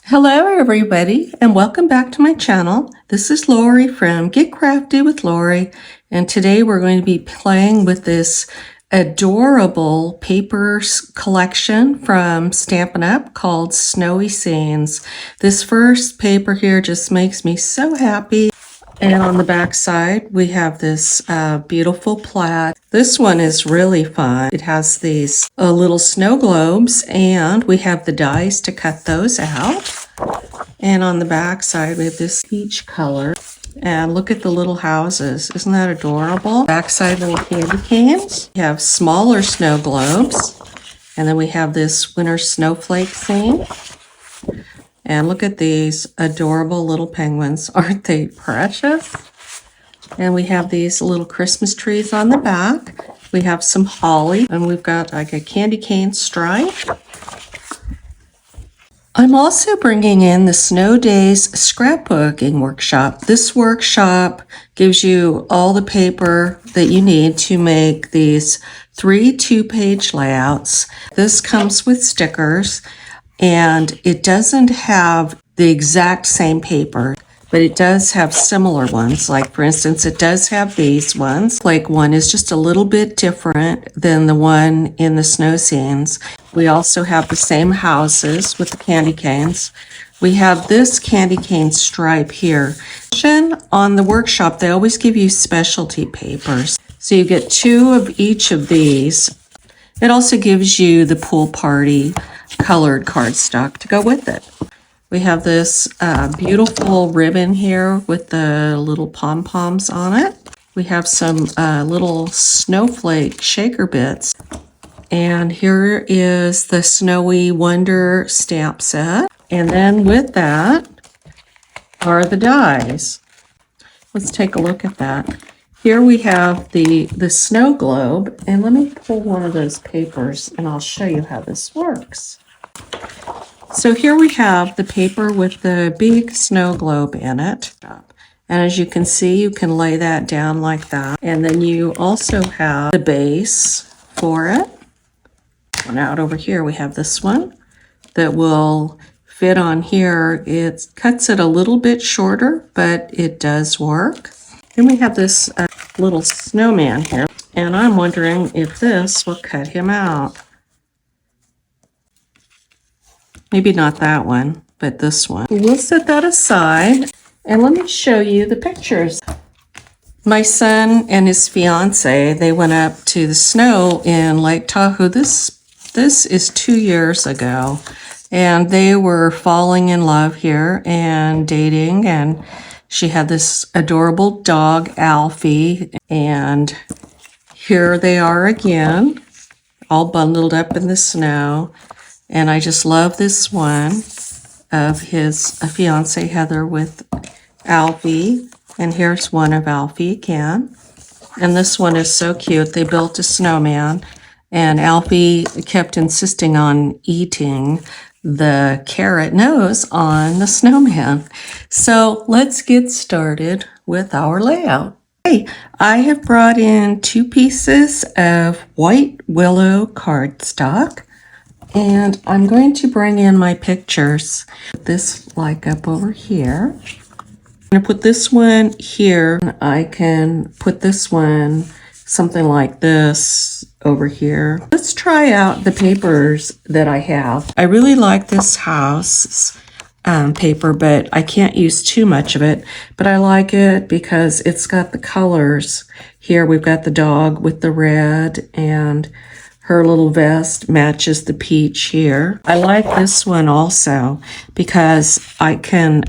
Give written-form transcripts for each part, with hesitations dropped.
Hello everybody and welcome back to my channel. This is Lori from Get Crafty with Lori, and today we're going to be playing with this adorable paper collection from Stampin' Up called Snowy Scenes. This first paper here just makes me so happy. And on the back side, we have this beautiful plaid. This one is really fun. It has these little snow globes, and we have the dies to cut those out. And on the back side, we have this peach color. And look at the little houses. Isn't that adorable? Backside little candy canes. We have smaller snow globes. And then we have this winter snowflake scene. And look at these adorable little penguins. Aren't they precious? And we have these little Christmas trees on the back. We have some holly, and we've got like a candy cane stripe. I'm also bringing in the Snow Days scrapbooking workshop. This workshop gives you all the paper that you need to make these 3 two-page layouts. This comes with stickers. And it doesn't have the exact same paper, but it does have similar ones. Like, for instance, it does have these ones. Like, one is just a little bit different than the one in the snow scenes. We also have the same houses with the candy canes. We have this candy cane stripe here. On the workshop, they always give you specialty papers. So you get 2 of each of these. It also gives you the pool party colored cardstock to go with it. We have this beautiful ribbon here with the little pom-poms on it. We have some little snowflake shaker bits. And here is the Snowy Wonder stamp set. And then with that are the dies. Let's take a look at that. Here we have the snow globe, and let me pull one of those papers and I'll show you how this works. So here we have the paper with the big snow globe in it. And as you can see, you can lay that down like that. And then you also have the base for it. And out over here, we have this one that will fit on here. It cuts it a little bit shorter, but it does work. Then we have this little snowman here, and I'm wondering if this will cut him out. Maybe not that one, but this one. We'll set that aside, and let me show you the pictures. My son and his fiance, they went up to the snow in Lake Tahoe. This is 2 years ago, and they were falling in love here and dating, and she had this adorable dog, Alfie, and here they are again, all bundled up in the snow. And I just love this one of his fiance, Heather, with Alfie. And here's one of Alfie again. And this one is so cute. They built a snowman, and Alfie kept insisting on eating the carrot nose on the snowman. So let's get started with our layout. Okay, I have brought in 2 pieces of white willow cardstock, and I'm going to bring in my pictures. Put this like up over here. I'm going to put this one here. I can put this one something like this over here. Let's try out the papers that I have. I really like this house paper, but I can't use too much of it. But I like it because it's got the colors. Here we've got the dog with the red, and her little vest matches the peach here. I like this one also because I can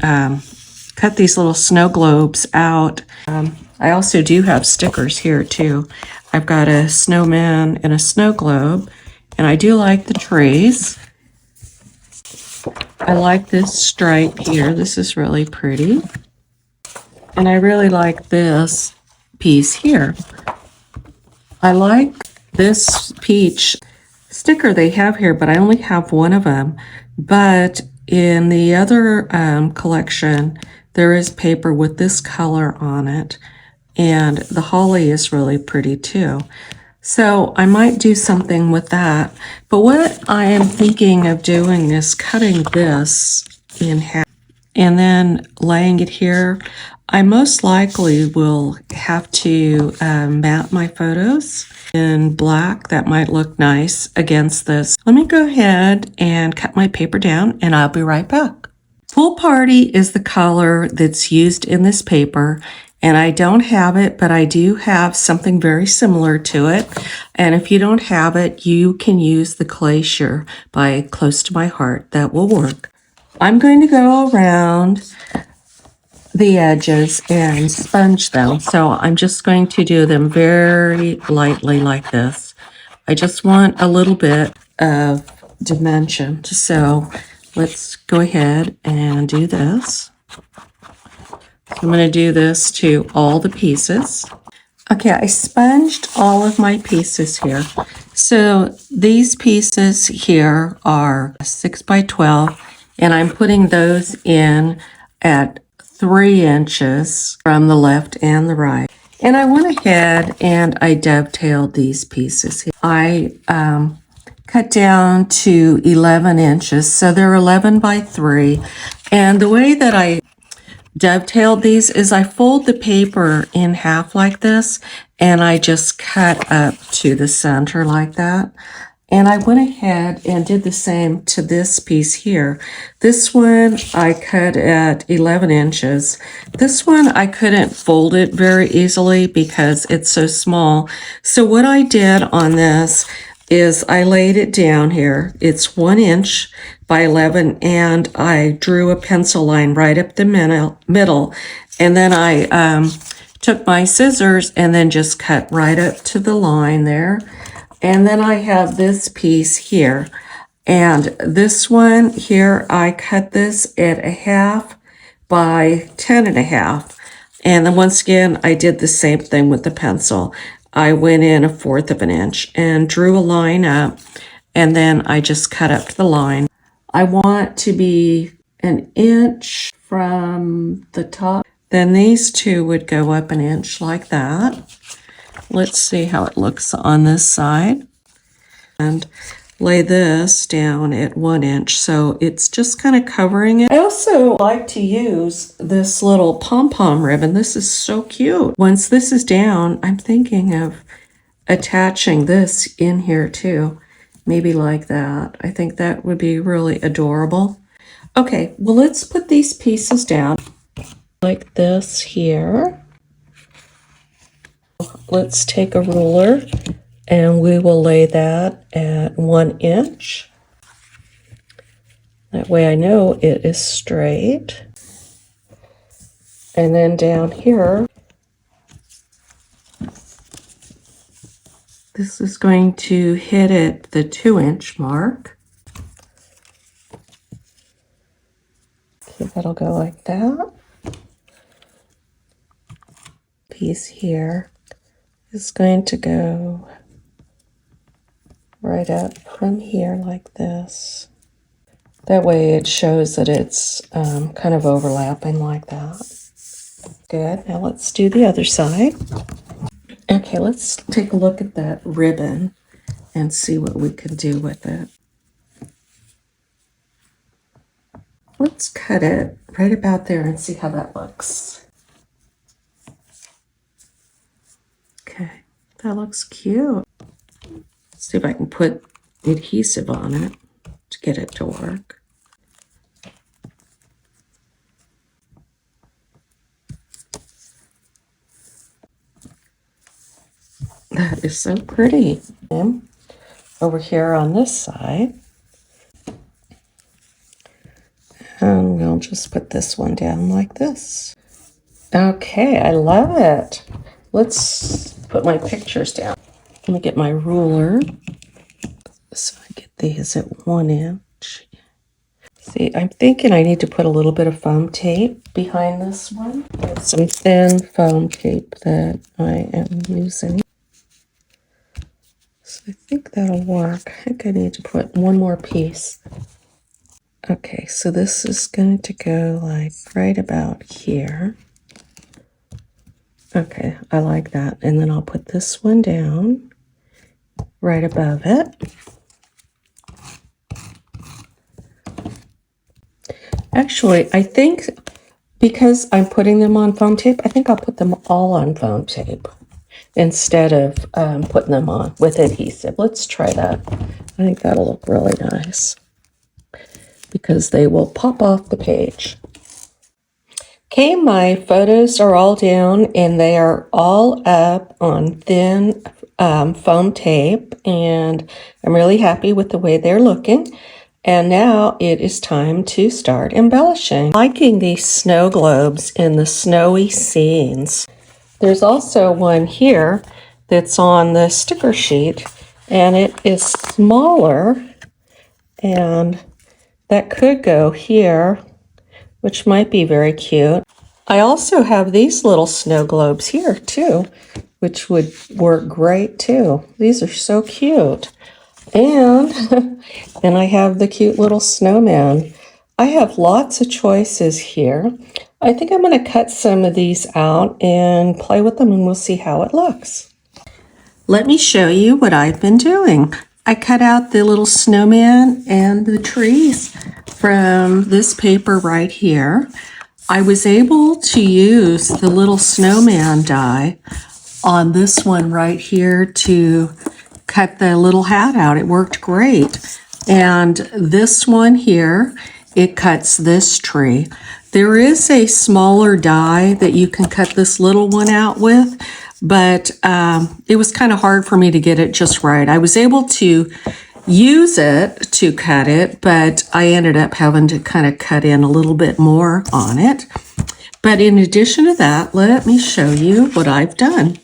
cut these little snow globes out. I also do have stickers here too. I've got a snowman and a snow globe, and I do like the trees. I like this stripe here. This is really pretty. And I really like this piece here. I like this peach sticker they have here, but I only have one of them. But in the other collection, there is paper with this color on it. And the holly is really pretty too. So I might do something with that. But what I am thinking of doing is cutting this in half. And then laying it here, I most likely will have to mount my photos in black. That might look nice against this. Let me go ahead and cut my paper down, and I'll be right back. Pool Party is the color that's used in this paper, and I don't have it, but I do have something very similar to it. And if you don't have it, you can use the Glacier by Close to My Heart. That will work. I'm going to go around the edges and sponge them. So I'm just going to do them very lightly like this. I just want a little bit of dimension. So let's go ahead and do this. I'm going to do this to all the pieces. Okay, I sponged all of my pieces here. So these pieces here are 6 by 12, and I'm putting those in at 3 inches from the left and the right. And I went ahead and I dovetailed these pieces here. I cut down to 11 inches, so they're 11 by 3. And the way that I dovetailed these is I fold the paper in half like this, and I just cut up to the center like that. And I went ahead and did the same to this piece here. This one I cut at 11 inches. This one I couldn't fold it very easily because it's so small. So what I did on this is I laid it down here. It's 1 inch by 11, and I drew a pencil line right up the middle. And then I took my scissors and then just cut right up to the line there. And then I have this piece here. And this one here, I cut this at 1/2 by 10.5. And then once again, I did the same thing with the pencil. I went in 1/4 of an inch and drew a line up, and then I just cut up to the line. I want to be 1 inch from the top. Then these two would go up 1 inch like that. Let's see how it looks on this side. And lay this down at 1 inch, so it's just kind of covering it. I also like to use this little pom-pom ribbon. This is so cute. Once this is down, I'm thinking of attaching this in here too. Maybe like that. I think that would be really adorable. Okay, well, let's put these pieces down like this here. Let's take a ruler and we will lay that at 1 inch. That way I know it is straight. And then down here, this is going to hit at the 2 inch mark. So that'll go like that. Piece here is going to go right up from here like this. That way it shows that it's kind of overlapping like that. Good. Now let's do the other side. Okay, let's take a look at that ribbon and see what we can do with it. Let's cut it right about there and see how that looks. Okay, that looks cute. Let's see if I can put adhesive on it to get it to work. That is so pretty. And over here on this side, and we'll just put this one down like this. Okay, I love it. Let's put my pictures down. Let me get my ruler. So I get these at 1 inch. See, I'm thinking I need to put a little bit of foam tape behind this one. Some thin foam tape that I am using. So I think that'll work. I think I need to put one more piece. Okay, so this is going to go like right about here. Okay, I like that. And then I'll put this one down right above it. Actually, I think because I'm putting them on foam tape, I think I'll put them all on foam tape instead of putting them on with adhesive. Let's try that. I think that'll look really nice because they will pop off the page. Okay, my photos are all down and they are all up on thin foam tape, and I'm really happy with the way they're looking. And now it is time to start embellishing. Liking these snow globes in the snowy scenes. There's also one here that's on the sticker sheet, and it is smaller, and that could go here, which might be very cute. I also have these little snow globes here too, which would work great too. These are so cute. And then I have the cute little snowman. I have lots of choices here. I think I'm going to cut some of these out and play with them, and we'll see how it looks. Let me show you what I've been doing. I cut out the little snowman and the trees from this paper right here. I was able to use the little snowman die on this one right here to cut the little hat out. It worked great. And this one here, it cuts this tree. There is a smaller die that you can cut this little one out with, but it was kind of hard for me to get it just right. I was able to use it to cut it, but I ended up having to kind of cut in a little bit more on it. But in addition to that, let me show you what I've done.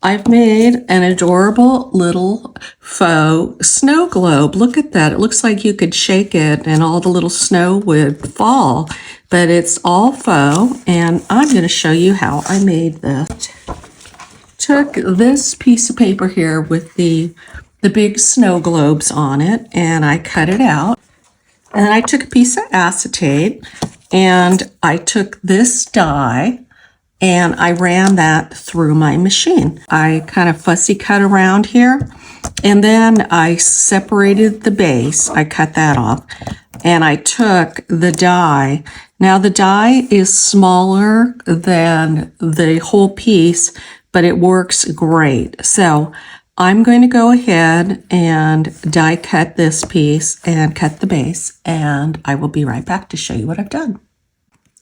I've made an adorable little faux snow globe. Look at that. It looks like you could shake it and all the little snow would fall, but it's all faux, and I'm going to show you how I made this. Took this piece of paper here with the big snow globes on it, and I cut it out. And then I took a piece of acetate, and I took this die, and I ran that through my machine. I kind of fussy cut around here, and then I separated the base. I cut that off, and I took the die. Now the die is smaller than the whole piece, but it works great. So I'm going to go ahead and die cut this piece and cut the base, and I will be right back to show you what I've done.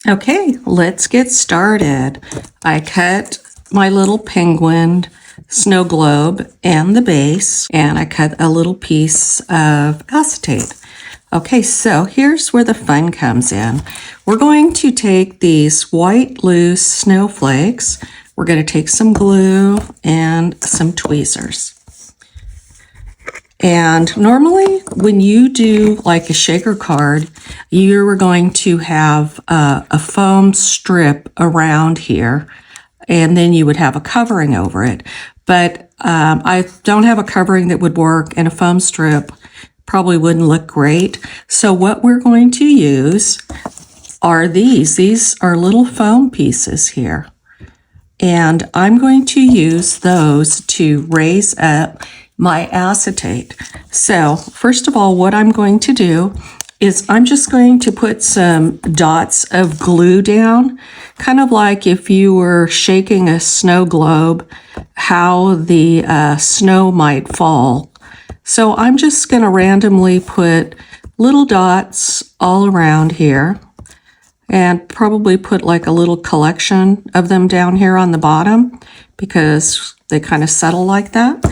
Okay, let's get started. I cut my little penguin snow globe and the base, and I cut a little piece of acetate. Okay, so here's where the fun comes in. We're going to take these white loose snowflakes. We're going to take some glue and some tweezers. And normally when you do like a shaker card, you're going to have a foam strip around here, and then you would have a covering over it. But I don't have a covering that would work, and a foam strip probably wouldn't look great. So what we're going to use are these. These are little foam pieces here. And I'm going to use those to raise up my acetate. So first of all, what I'm going to do is I'm just going to put some dots of glue down, kind of like if you were shaking a snow globe, how the snow might fall. So I'm just going to randomly put little dots all around here, and probably put like a little collection of them down here on the bottom because they kind of settle like that.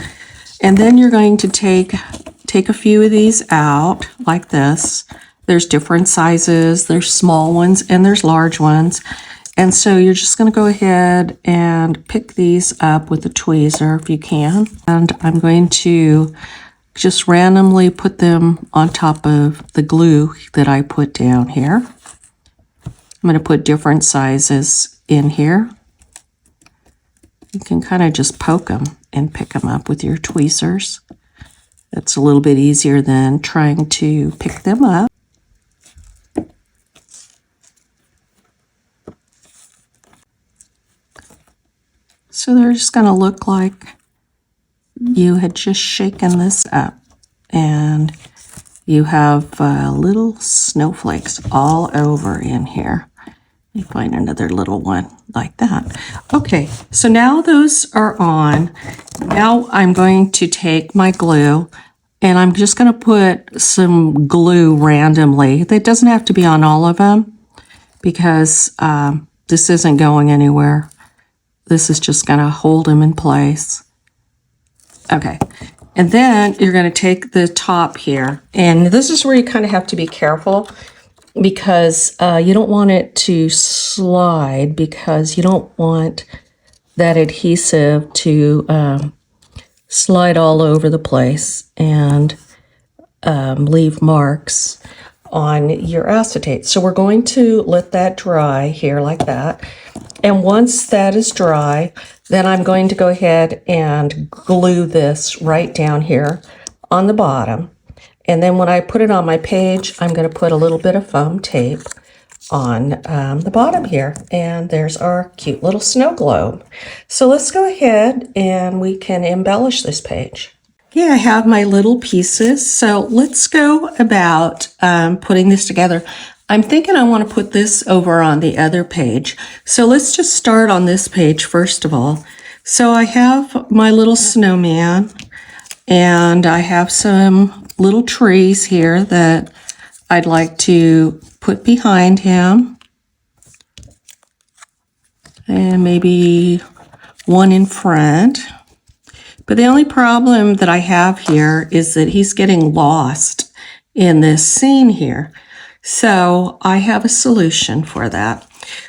And then you're going to take a few of these out like this. There's different sizes, there's small ones and there's large ones. And so you're just going to go ahead and pick these up with a tweezer if you can. And I'm going to just randomly put them on top of the glue that I put down here. I'm going to put different sizes in here. You can kind of just poke them and pick them up with your tweezers. It's a little bit easier than trying to pick them up. So they're just going to look like you had just shaken this up. And you have little snowflakes all over in here. Let me find another little one like that. Okay, so now those are on. Now I'm going to take my glue and I'm just going to put some glue randomly. That doesn't have to be on all of them because this isn't going anywhere. This is just going to hold them in place. Okay, and then you're going to take the top here, and this is where you kind of have to be careful because you don't want it to slide because you don't want that adhesive to slide all over the place and leave marks on your acetate. So we're going to let that dry here like that. And once that is dry, then I'm going to go ahead and glue this right down here on the bottom. And then when I put it on my page, I'm going to put a little bit of foam tape on the bottom here. And there's our cute little snow globe. So let's go ahead and we can embellish this page. Yeah, I have my little pieces. So let's go about putting this together. I'm thinking I want to put this over on the other page. So let's just start on this page first of all. So I have my little snowman and I have some little trees here that I'd like to put behind him. And maybe one in front. But the only problem that I have here is that he's getting lost in this scene here. So I have a solution for that.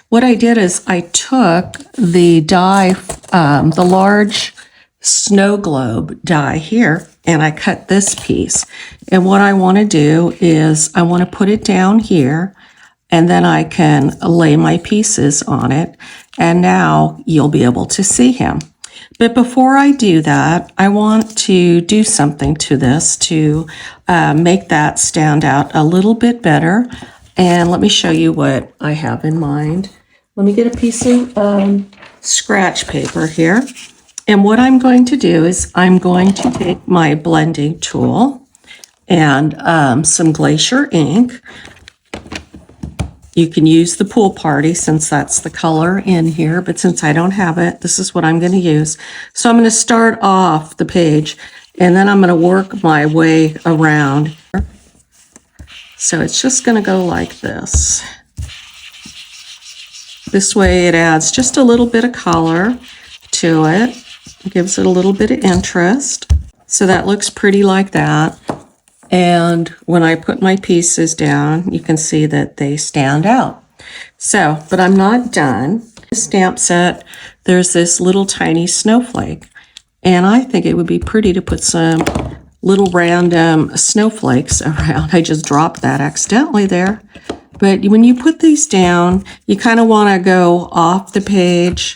What I did is I took the die, the large snow globe die here, and I cut this piece. And what I want to do is I want to put it down here, and then I can lay my pieces on it. And now you'll be able to see him. But before I do that, I want to do something to this to make that stand out a little bit better. And let me show you what I have in mind. Let me get a piece of scratch paper here. And what I'm going to do is I'm going to take my blending tool and some glacier ink. You can use the Pool Party since that's the color in here, but since I don't have it, this is what I'm going to use. So I'm going to start off the page, and then I'm going to work my way around. So it's just going to go like this. This way it adds just a little bit of color to it. It gives it a little bit of interest. So that looks pretty like that. And when I put my pieces down, you can see that they stand out. So, but I'm not done. The stamp set, there's this little tiny snowflake. And I think it would be pretty to put some little random snowflakes around. I just dropped that accidentally there. But when you put these down, you kind of want to go off the page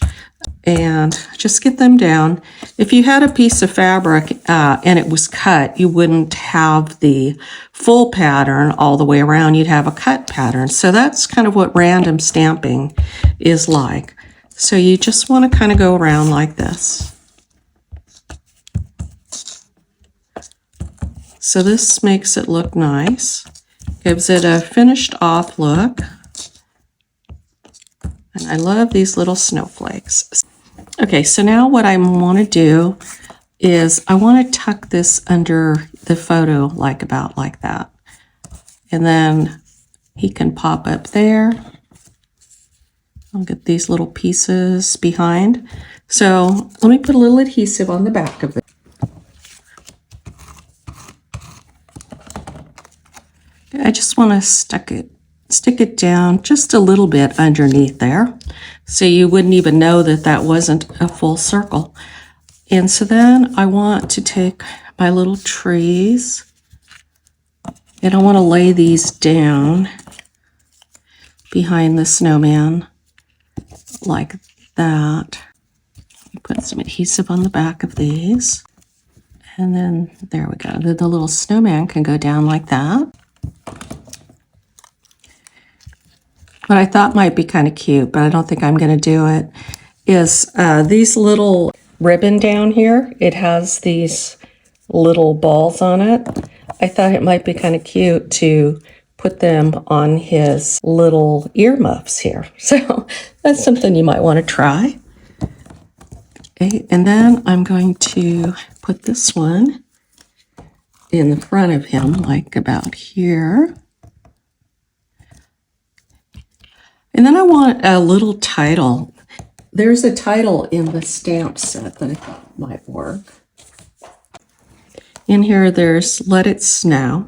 and just get them down. If you had a piece of fabric and it was cut, you wouldn't have the full pattern all the way around. You'd have a cut pattern. So that's kind of what random stamping is like. So you just want to kind of go around like this. So this makes it look nice. Gives it a finished off look. And I love these little snowflakes. Okay, so now what I want to do is I want to tuck this under the photo like about like that. And then he can pop up there. I'll get these little pieces behind. So let me put a little adhesive on the back of it. I just want to stick it down just a little bit underneath there. So you wouldn't even know that that wasn't a full circle. And so then I want to take my little trees and I want to lay these down behind the snowman like that. Put some adhesive on the back of these. And then there we go. The little snowman can go down like that. What I thought might be kind of cute, but I don't think I'm going to do it, is these little ribbon down here. It has these little balls on it. I thought it might be kind of cute to put them on his little earmuffs here. So that's something you might want to try. Okay, and then I'm going to put this one in the front of him, like about here. And then I want a little title. There's a title in the stamp set that I thought might work. In here, there's Let It Snow.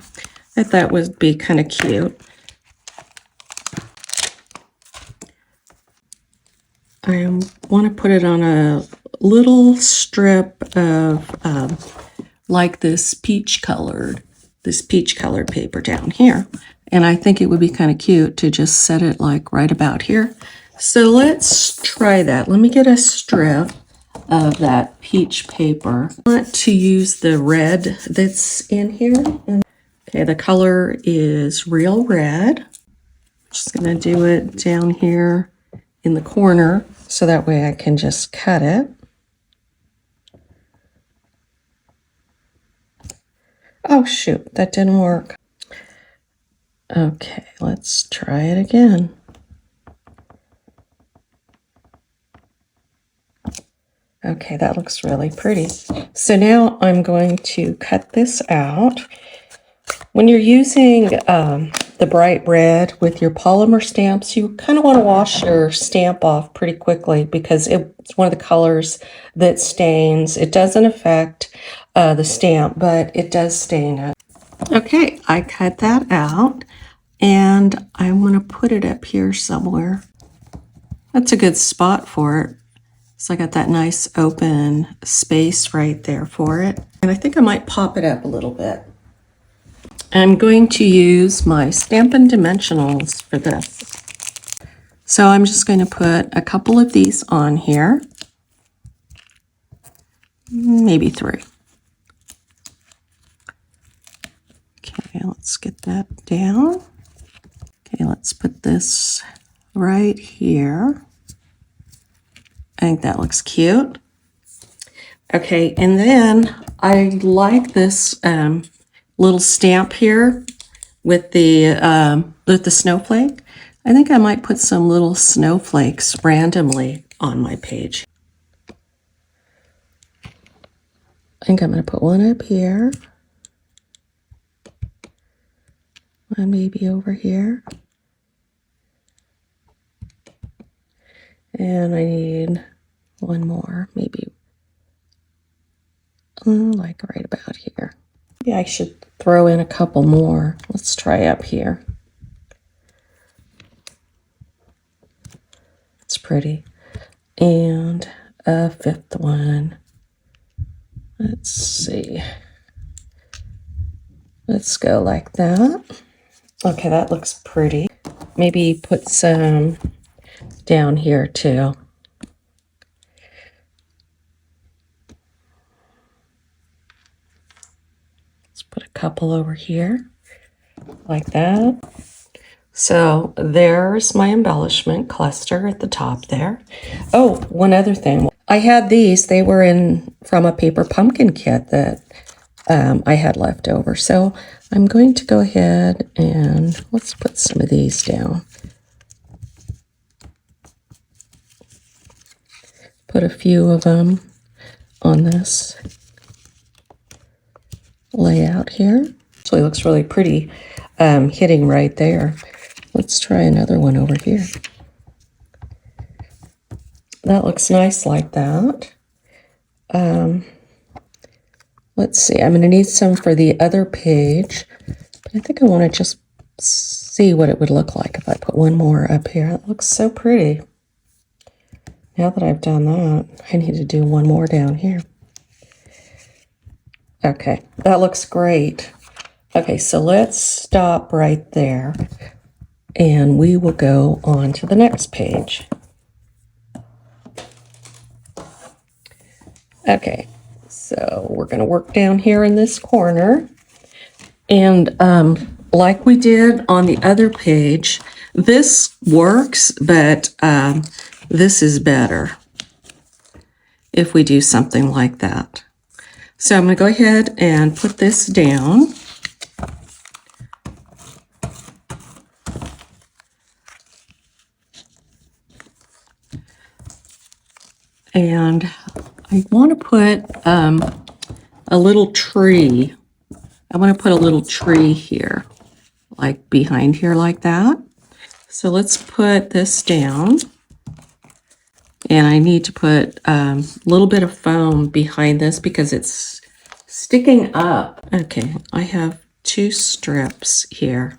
I thought would be kind of cute. I want to put it on a little strip of like this peach colored paper down here. And I think it would be kind of cute to just set it like right about here. So let's try that. Let me get a strip of that peach paper. I want to use the red that's in here. Okay, the color is Real Red. Just gonna do it down here in the corner so that way I can just cut it. Oh shoot, that didn't work. Okay, let's try it again. Okay, that looks really pretty. So now I'm going to cut this out. When you're using the bright red with your polymer stamps, you kind of want to wash your stamp off pretty quickly because it's one of the colors that stains. It doesn't affect the stamp, but it does stain it. Okay, I cut that out and I want to put it up here somewhere. That's a good spot for it. So I got that nice open space right there for it. And I think I might pop it up a little bit. I'm going to use my Stampin' Dimensionals for this. So I'm just going to put a couple of these on here. Maybe 3. Okay, let's get that down. Okay, let's put this right here. I think that looks cute. Okay, and then I like this little stamp here with the snowflake. I think I might put some little snowflakes randomly on my page. I think I'm going to put one up here. One maybe over here. And I need one more, maybe like right about here. Maybe I should throw in a couple more. Let's try up here. It's pretty. And a 5th one. Let's see. Let's go like that. Okay, that looks pretty. Maybe put some down here too. Let's put a couple over here like that. So there's my embellishment cluster at the top there. Oh, one other thing. I had these. They were from a paper pumpkin kit that I had left over. So I'm going to go ahead and let's put some of these down. Put a few of them on this layout here. Actually looks really pretty hitting right there. Let's try another one over here. That looks nice like that. Let's see, I'm going to need some for the other page, but I think I want to just see what it would look like if I put one more up here. It looks so pretty. Now that I've done that, I need to do one more down here. Okay, that looks great. Okay, so let's stop right there and we will go on to the next page. Okay, so we're going to work down here in this corner. And like we did on the other page, this works, but this is better if we do something like that. So I'm going to go ahead and put this down. And I want to put a little tree. I want to put a little tree here, like behind here like that. So let's put this down. And I need to put a little bit of foam behind this because it's sticking up. Okay, I have 2 strips here.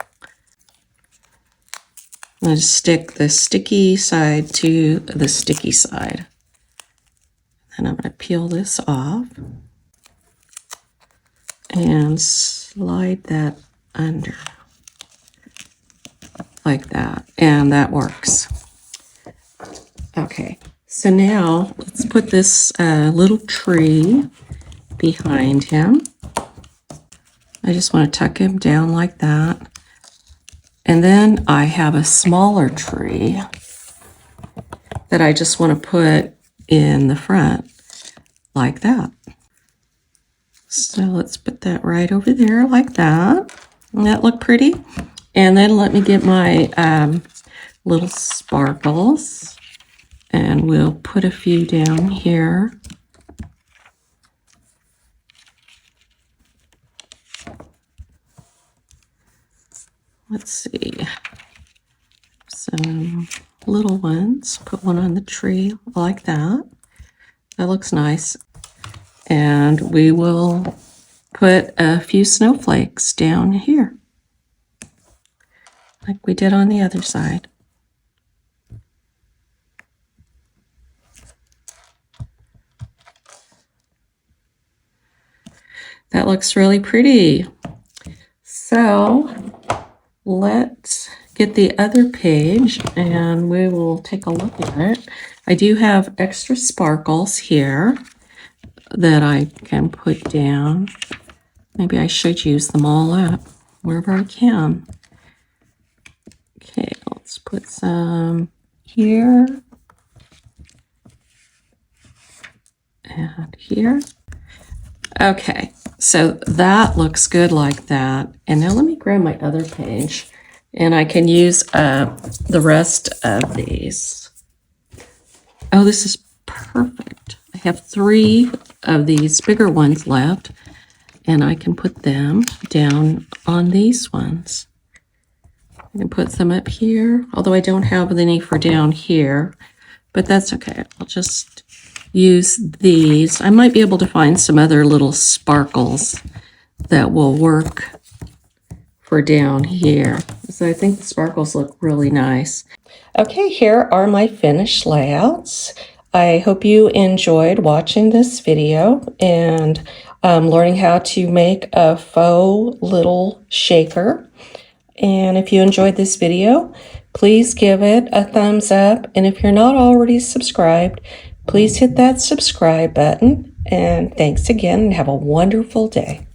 I'm going to stick the sticky side to the sticky side. And I'm going to peel this off and slide that under like that. And that works. Okay, so now let's put this little tree behind him. I just want to tuck him down like that. And then I have a smaller tree that I just want to put in the front like that. So let's put that right over there like that. Doesn't that look pretty? And then let me get my little sparkles. And we'll put a few down here. Let's see. Some little ones. Put one on the tree like that. That looks nice. And we will put a few snowflakes down here, like we did on the other side. That looks really pretty. So let's get the other page and we will take a look at it. I do have extra sparkles here that I can put down. Maybe I should use them all up wherever I can. Okay, let's put some here and here. Okay, so that looks good like that. And now let me grab my other page and I can use the rest of these. Oh, this is perfect. I have 3 of these bigger ones left and I can put them down on these ones. I can put them up here, although I don't have any for down here, but that's okay. I'll just use these. I might be able to find some other little sparkles that will work for down here. So I think the sparkles look really nice. Okay, here are my finished layouts. I hope you enjoyed watching this video and learning how to make a faux little shaker. And if you enjoyed this video, please give it a thumbs up. And if you're not already subscribed, please hit that subscribe button. And thanks again and have a wonderful day.